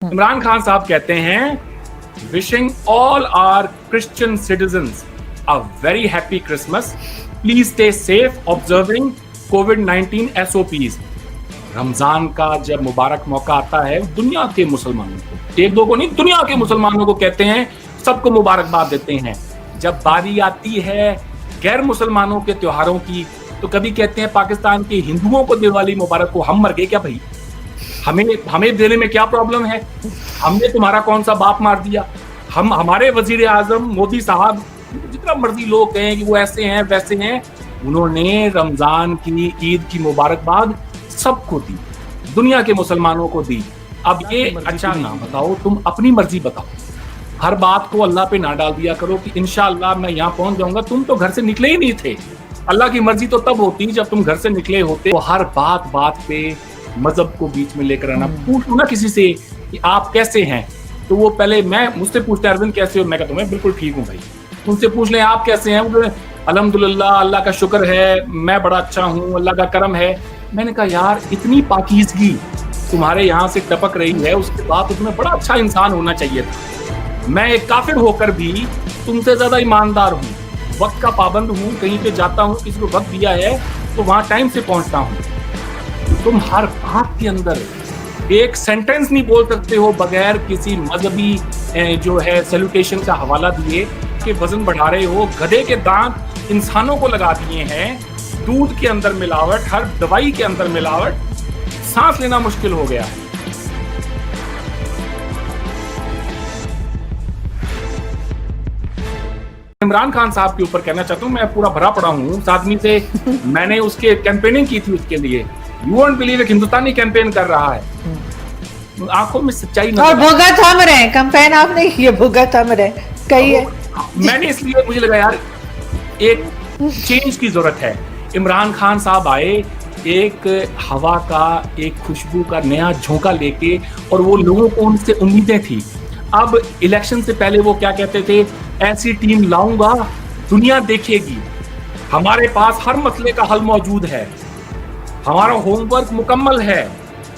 इमरान खान साहब कहते हैं wishing all our Christian citizens a very happy Christmas, please stay safe observing कोविड-19 SOPs। Ramzan का जब मुबारक मौका आता है दुनिया के मुसलमानों को, एक दो को नहीं, दुनिया के मुसलमानों को कहते हैं, सबको मुबारकबाद देते हैं। जब बारी आती है गैर मुसलमानों के त्योहारों की तो कभी कहते हैं पाकिस्तान के हिंदुओं को दिवाली मुबारक हो। हम मर गए क्या भाई? हमें देने में क्या प्रॉब्लम है? हमने तुम्हारा कौन सा बाप मार दिया? हमारे वजीर आजम मोदी साहब, जितना मर्जी लोग कहें कि वो ऐसे हैं वैसे हैं, उन्होंने रमजान की ईद की मुबारकबाद सबको दी, दुनिया के मुसलमानों को दी। अब ये अच्छा ना बताओ, तुम अपनी मर्जी बताओ, हर बात को अल्लाह पे ना डाल दिया करो कि इंशाअल्लाह मैं यहाँ पहुंच जाऊंगा। तुम तो घर से निकले ही नहीं थे। अल्लाह की मर्जी तो तब होती जब तुम घर से निकले होते। तो हर बात पे मजहब को बीच में लेकर आना। पूछो ना किसी से कि आप कैसे हैं, तो वो पहले मुझसे पूछते हैं अरविंद कैसे हो, मैं कहता हूँ मैं बिल्कुल ठीक हूँ भाई। उनसे पूछ लें आप कैसे हैं, वो अल्हम्दुलिल्लाह अल्लाह का शुक्र है मैं बड़ा अच्छा हूँ, अल्लाह का करम है। मैंने कहा यार इतनी पाकीज़गी तुम्हारे यहाँ से टपक रही है, उसके बाद तुम्हें बड़ा अच्छा इंसान होना चाहिए था। मैं एक काफिर होकर भी तुमसे ज्यादा ईमानदार हूँ, वक्त का पाबंद हूँ, कहीं पे जाता हूँ किसी को वक्त दिया है तो वहां टाइम से पहुंचता हूँ। तुम हर बात के अंदर एक सेंटेंस नहीं बोल सकते हो बगैर किसी मजहबी जो है सैल्यूटेशन का हवाला दिए कि वजन बढ़ा रहे हो। गधे के दांत इंसानों को लगा दिए हैं, दूध के अंदर मिलावट, हर दवाई के अंदर मिलावट, सांस लेना मुश्किल हो गया है। इमरान खान साहब के ऊपर कहना चाहता हूँ, मैं पूरा भरा पड़ा हूँ उस आदमी से। मैंने उसके कैंपेनिंग की थी उसके लिए। यू वोंट बिलीव, एक हिंदुस्तानी कैंपेन कर रहा है, आंखों में सच्चाई और भुगा थम रहे हैं। कैंपेन आपने ये भुगा थम रहे कहिए। मैंने इसलिए मुझे लगा यार एक चेंज की जरूरत है। इमरान खान साहब आए एक हवा का, एक खुशबू का नया झोंका लेके, और वो लोगों को उनसे उम्मीदें थी। अब इलेक्शन से पहले वो क्या कहते थे, ऐसी टीम लाऊंगा दुनिया देखेगी, हमारे पास हर मसले का हल मौजूद है, हमारा होमवर्क मुकम्मल है,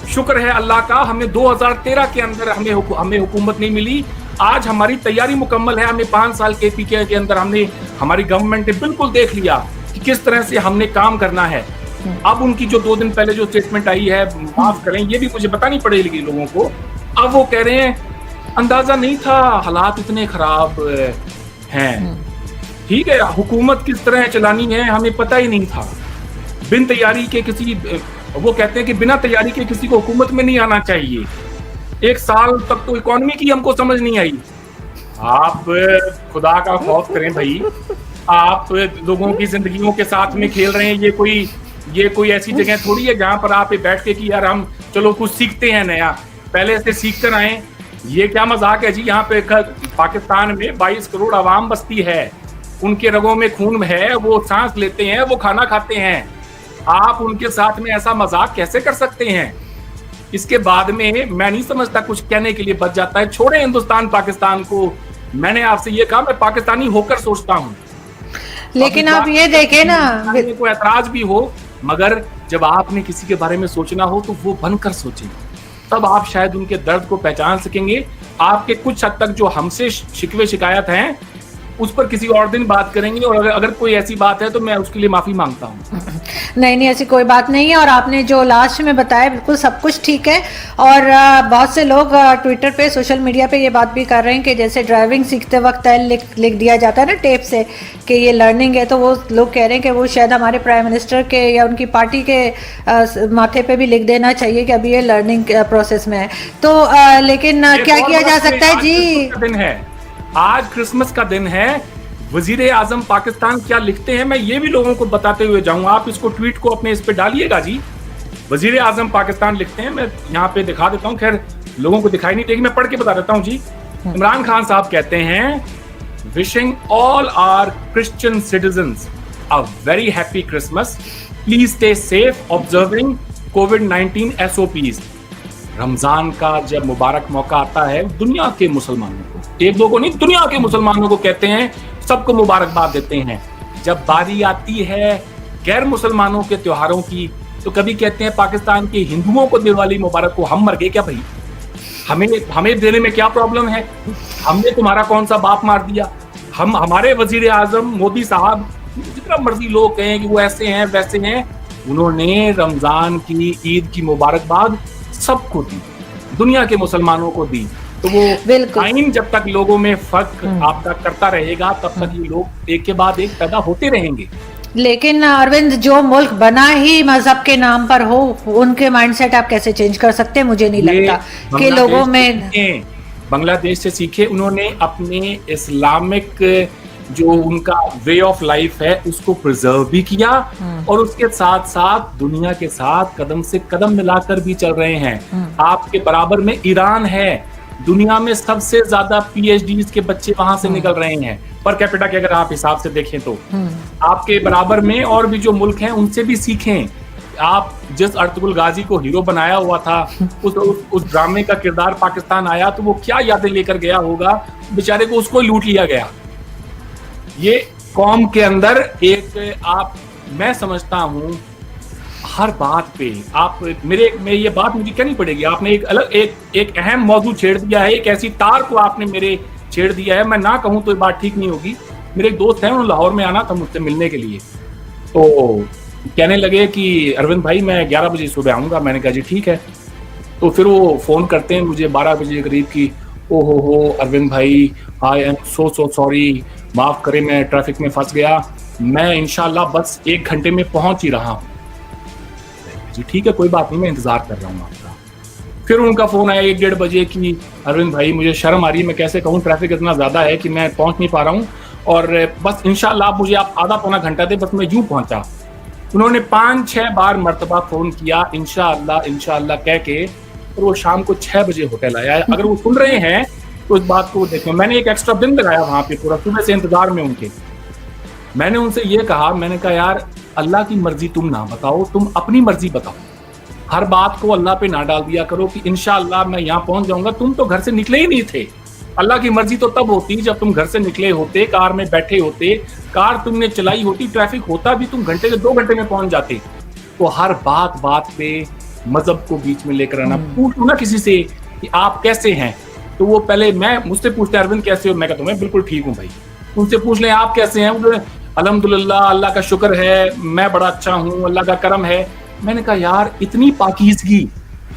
शुक्र है अल्लाह का हमें 2013 के अंदर हमें हुकूमत नहीं मिली, आज हमारी तैयारी मुकम्मल है, हमें 5 साल के पीके के अंदर हमारी गवर्नमेंट ने बिल्कुल देख लिया कि किस तरह से हमने काम करना है। अब उनकी जो 2 दिन पहले जो स्टेटमेंट आई है, माफ करें ये भी मुझे बतानी पड़ेगी लोगों को, अब वो कह रहे हैं अंदाजा नहीं था हालात इतने खराब हैं। ठीक है, हुकूमत किस तरह चलानी है हमें पता ही नहीं था। बिन तैयारी के वो कहते हैं कि बिना तैयारी के किसी को हुकूमत में नहीं आना चाहिए। 1 साल तक तो इकोनॉमी की हमको समझ नहीं आई। आप खुदा का खौफ करें भाई, आप लोगों की जिंदगियों के साथ में खेल रहे हैं। ये कोई ऐसी जगह थोड़ी है जहां पर आप बैठ के कि यार हम चलो कुछ सीखते हैं नया, पहले से सीख कर आए। ये क्या मजाक है जी? यहाँ पे पाकिस्तान में 22 करोड़ आवाम बसती है, उनके रगों में खून है, वो सांस लेते हैं, वो खाना खाते हैं। आप उनके साथ में ऐसा मजाक कैसे कर सकते हैं? इसके बाद में मैं नहीं समझता कुछ कहने के लिए बच जाता है। छोड़े हिंदुस्तान पाकिस्तान को, मैंने आपसे ये कहा मैं पाकिस्तानी होकर सोचता हूँ। लेकिन आप ये देखें ना, कोई ऐतराज भी हो, मगर जब आपने किसी के बारे में सोचना हो तो वो बनकर सोचें, तब आप शायद उनके दर्द को पहचान सकेंगे। आपके कुछ हद तक जो हमसे शिकवे शिकायत हैं उस पर किसी और दिन बात करेंगे, और अगर कोई ऐसी बात है तो मैं उसके लिए माफी मांगता हूँ। नहीं ऐसी कोई बात नहीं है। और आपने जो लास्ट में बताया बिल्कुल सब कुछ ठीक है। और बहुत से लोग ट्विटर पे, सोशल मीडिया पे ये बात भी कर रहे हैं कि जैसे ड्राइविंग सीखते वक्त लिख दिया जाता है ना टेप से कि ये लर्निंग है, तो वो लोग कह रहे हैं कि वो शायद हमारे प्राइम मिनिस्टर के या उनकी पार्टी के माथे पे भी लिख देना चाहिए कि अभी ये लर्निंग प्रोसेस में है। तो लेकिन क्या किया जा सकता है जी? दिन है आज, क्रिसमस का दिन है, वजीर आजम पाकिस्तान क्या लिखते हैं मैं ये भी लोगों को बताते हुए जाऊंगा। आप इसको ट्वीट को अपने इस पे डालिएगा जी। वजीर आजम पाकिस्तान लिखते हैं, मैं यहाँ पे दिखा देता हूँ, खैर लोगों को दिखाई नहीं देगी, मैं पढ़ के बता देता हूँ जी। इमरान खान साहब कहते हैं wishing all our Christian citizens a very happy Christmas, please stay safe observing कोविड-19 SOPs। रमजान का जब मुबारक मौका आता है दुनिया के मुसलमानों को, एक दो को नहीं, दुनिया के मुसलमानों को कहते हैं, सबको मुबारकबाद देते हैं। जब बारी आती है गैर मुसलमानों के त्योहारों की तो कभी कहते हैं पाकिस्तान के हिंदुओं को दिवाली मुबारक हो। हम मर गए क्या भाई? हमें देने में क्या प्रॉब्लम है? हमने तुम्हारा कौन सा बाप मार दिया? हमारे वजीर आजम मोदी साहब, जितना मर्जी लोग कहें कि वो ऐसे हैं वैसे हैं, उन्होंने रमजान की, ईद की मुबारकबाद सबको दी, दुनिया के मुसलमानों को दी। तो वो टाइम जब तक लोगों में फर्क आपका करता रहेगा, तब तक ये लोग एक के बाद एक पैदा होते रहेंगे। लेकिन अरविंद, जो मुल्क बना ही मजहब के नाम पर हो, उनके माइंडसेट आप कैसे चेंज कर सकते हैं? मुझे नहीं लगता कि लोगों में बांग्लादेश से सीखे, उन्होंने अपने इस्लामिक जो उनका वे ऑफ लाइफ है उसको प्रिजर्व भी किया और उसके साथ साथ दुनिया के साथ कदम से कदम मिलाकर भी चल रहे हैं। आपके बराबर में ईरान है, दुनिया में सबसे ज्यादा पीएचडीज के बच्चे वहां से निकल रहे हैं पर कैपिटा के अगर आप हिसाब से देखें तो। आपके बराबर में और भी जो मुल्क हैं उनसे भी सीखें। आप जिस अर्तुगरुल गाजी को हीरो बनाया हुआ था, उस ड्रामे का किरदार पाकिस्तान आया तो वो क्या यादें लेकर गया होगा, बेचारे को उसको लूट लिया गया। ये कौम के अंदर एक मैं समझता हूं हर बात पे आप मैं ये बात मुझे कहनी पड़ेगी, आपने एक अहम मौजू छेड़ दिया है, एक ऐसी तार को आपने मेरे छेड़ दिया है। मैं ना कहूं तो ये बात ठीक नहीं होगी। मेरे एक दोस्त हैं, उन्होंने लाहौर में आना था मुझसे मिलने के लिए, तो कहने लगे कि अरविंद भाई मैं 11 बजे सुबह आऊंगा। मैंने कहा जी ठीक है। तो फिर वो फोन करते हैं मुझे 12 बजे करीब की, ओ हो अरविंद भाई, आई एम सो सॉरी, माफ करें मैं ट्रैफिक में फंस गया, मैं इंशाल्लाह बस 1 घंटे में पहुंच ही रहा हूँ। जी ठीक है, कोई बात नहीं, मैं इंतजार कर रहा हूँ आपका। फिर उनका फोन आया 1-1:30 बजे की, अरविंद भाई मुझे शर्म आ रही है, मैं कैसे कहूँ, ट्रैफिक इतना ज्यादा है कि मैं पहुंच नहीं पा रहा हूँ और बस इंशाल्लाह मुझे आप आधा पौना घंटा दे, बस मैं यूं पहुंचा। उन्होंने 5-6 बार मर्तबा फोन किया इंशाल्लाह कह के, और वो शाम को 6 बजे होटल आया। अगर वो सुन रहे हैं तो इस बात को देखें, मैंने एक एक्स्ट्रा दिन लगाया वहां पे, पूरा सुबह से इंतजार में उनके। मैंने उनसे ये कहा, मैंने कहा यार अल्लाह की मर्जी तुम ना बताओ, तुम अपनी मर्जी बताओ, हर बात को अल्लाह पे ना डाल दिया करो कि इंशाल्लाह मैं यहाँ पहुंच जाऊंगा। तुम तो घर से निकले ही नहीं थे। अल्लाह की मर्जी तो तब होती जब तुम घर से निकले होते, कार में बैठे होते, कार तुमने चलाई होती, ट्रैफिक होता भी, तुम घंटे से 2 घंटे में पहुंच जाते। तो हर बात पे मजहब को बीच में लेकर आना। पूछो ना किसी से कि आप कैसे हैं, तो वो पहले मुझसे पूछते अरविंद कैसे हो, मैं कहता हूँ मैं बिल्कुल ठीक हूँ भाई। उनसे पूछ लें आप कैसे हैं, अल्हम्दुलिल्लाह अल्लाह का शुक्र है, मैं बड़ा अच्छा हूँ, अल्लाह का करम है। मैंने कहा यार इतनी पाकीज़गी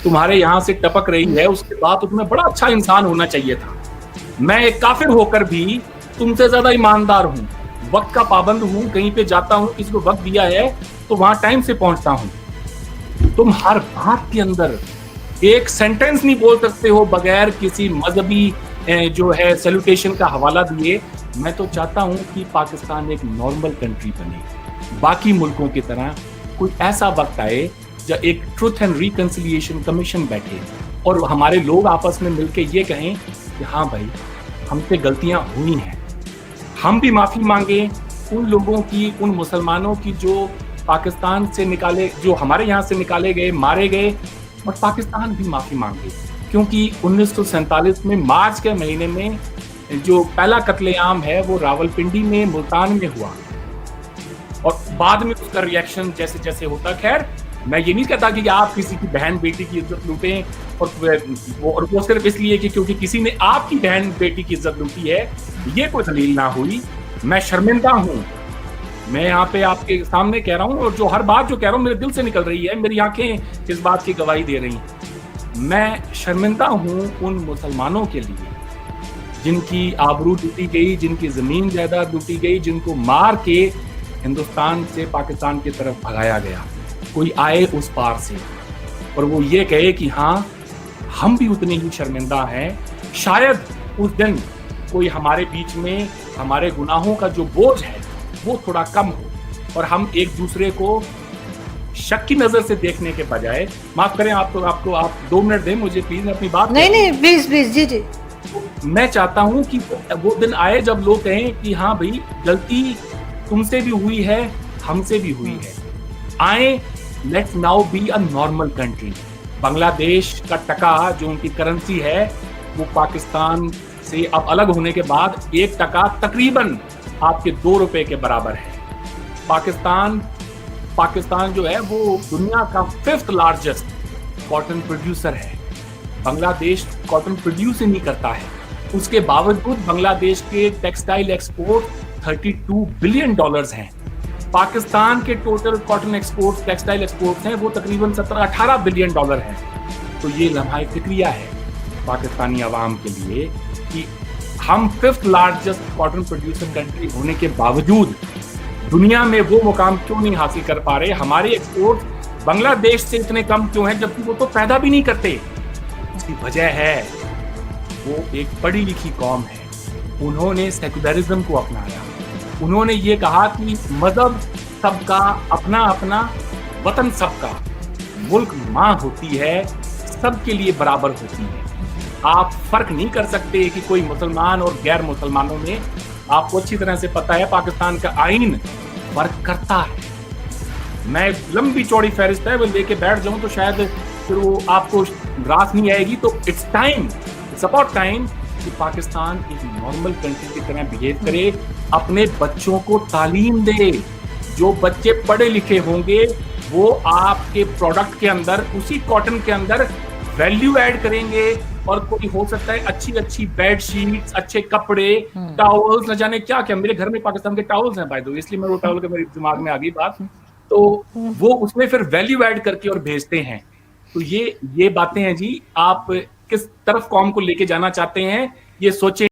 तुम्हारे यहाँ से टपक रही है, उसके बाद तो तुम्हें बड़ा अच्छा इंसान होना चाहिए था। मैं एक काफिर होकर भी तुमसे ज्यादा ईमानदार हूँ, वक्त का पाबंद हूँ, कहीं पे जाता हूँ, किसी को वक्त दिया है तो वहां टाइम से पहुंचता हूँ। तुम हर बात के अंदर एक सेंटेंस नहीं बोल सकते हो बगैर किसी मजहबी जो है सैल्यूटेशन का हवाला दिए। मैं तो चाहता हूँ कि पाकिस्तान एक नॉर्मल कंट्री बने, बाकी मुल्कों की तरह। कोई ऐसा वक्त आए जब एक ट्रुथ एंड रिकंसिलिएशन कमीशन बैठे और हमारे लोग आपस में मिलके ये कहें कि हाँ भाई हमसे गलतियां हुई हैं, हम भी माफी मांगे उन लोगों की, उन मुसलमानों की जो पाकिस्तान से निकाले, जो हमारे यहाँ से निकाले गए, मारे गए, और पाकिस्तान भी माफी मांगे। क्योंकि 1947 में मार्च के महीने में जो पहला कत्लेआम है वो रावलपिंडी में, मुल्तान में हुआ, और बाद में उसका रिएक्शन जैसे जैसे होता। खैर मैं ये नहीं कहता कि आप किसी की बहन बेटी की इज्जत लूटें और वो सिर्फ इसलिए कि क्योंकि किसी ने आपकी बहन बेटी की इज्जत लूटी है, ये कोई दलील ना हुई। मैं शर्मिंदा हूँ, मैं यहाँ पे आपके सामने कह रहा हूँ, और जो हर बात जो कह रहा हूँ मेरे दिल से निकल रही है, मेरी आंखें इस बात की गवाही दे रही हैं। मैं शर्मिंदा हूँ उन मुसलमानों के लिए जिनकी आबरू लूटी गई, जिनकी जमीन जायदाद लूटी गई, जिनको मार के हिंदुस्तान से पाकिस्तान की तरफ भगाया गया। कोई आए उस पार से और वो ये कहे कि हाँ हम भी उतने ही शर्मिंदा हैं, शायद उस दिन कोई हमारे बीच में हमारे गुनाहों का जो बोझ है वो थोड़ा कम हो और हम एक दूसरे को शक की नजर से देखने के बजाय, माफ करें आप 2 मिनट दें मुझे प्लीज, अपनी बात। नहीं प्लीज जी। मैं चाहता हूं कि वो दिन आए जब लोग कहें कि हाँ भाई गलती तुमसे भी हुई है, हमसे भी हुई है। आए, let's now be a normal country. Bangladesh का टका जो उनकी करेंसी है वो पाकिस्तान से अब अलग होने के बाद 1 टका तकरीबन आपके 2 रुपए के बराबर है। पाकिस्तान जो है वो दुनिया का 5th लार्जेस्ट कॉटन प्रोड्यूसर है। बांग्लादेश कॉटन प्रोड्यूस ही नहीं करता है। उसके बावजूद बांग्लादेश के टेक्सटाइल एक्सपोर्ट $32 बिलियन हैं। पाकिस्तान के total cotton export, textile export हैं वो तकरीबन 17-18 बिलियन डॉलर हैं। तो ये लम्हाए फिक्रिया है पाकिस्तानी अवाम के लिए कि हम 5th largest cotton producer country होने के बावजूद दुनिया में वो मुकाम क्यों नहीं हासिल कर पा रहे। हमारे एक्सपोर्ट बांग्लादेश से इतने कम क्यों हैं, जबकि वो तो पैदा भी नहीं करते। इसकी वजह है वो एक पढ़ी लिखी कौम है, उन्होंने सेकुलरिज्म को अपनाया। उन्होंने ये कहा कि मजहब सबका, अपना अपना, वतन सबका, मुल्क माँ होती है, सबके लिए बराबर होती है। आप फर्क नहीं कर सकते कि कोई मुसलमान और गैर मुसलमानों में, आपको अच्छी तरह से पता है पाकिस्तान का आईन फर्क करता है। मैं लंबी चौड़ी फहरिस्त है वो लेके बैठ जाऊं तो शायद फिर वो आपको रास नहीं आएगी। तो it's time, it's about time कि पाकिस्तान एक नॉर्मल कंट्री की तरह बिहेव करे, अपने बच्चों को तालीम दे। जो बच्चे पढ़े लिखे होंगे वो आपके प्रोडक्ट के अंदर, उसी कॉटन के अंदर वैल्यू ऐड करेंगे। और कोई हो सकता है अच्छी अच्छी बेड शीट्स, अच्छे कपड़े, टॉवल्स, न जाने क्या क्या। मेरे घर में पाकिस्तान के टॉवल्स हैं बाय द वे, इसलिए मैं वो टॉवल के मेरे दिमाग में आ गई बात। तो वो उसमें फिर वैल्यू ऐड करके और भेजते हैं। तो ये बातें हैं जी। आप किस तरफ कॉम को लेके जाना चाहते हैं ये सोचें।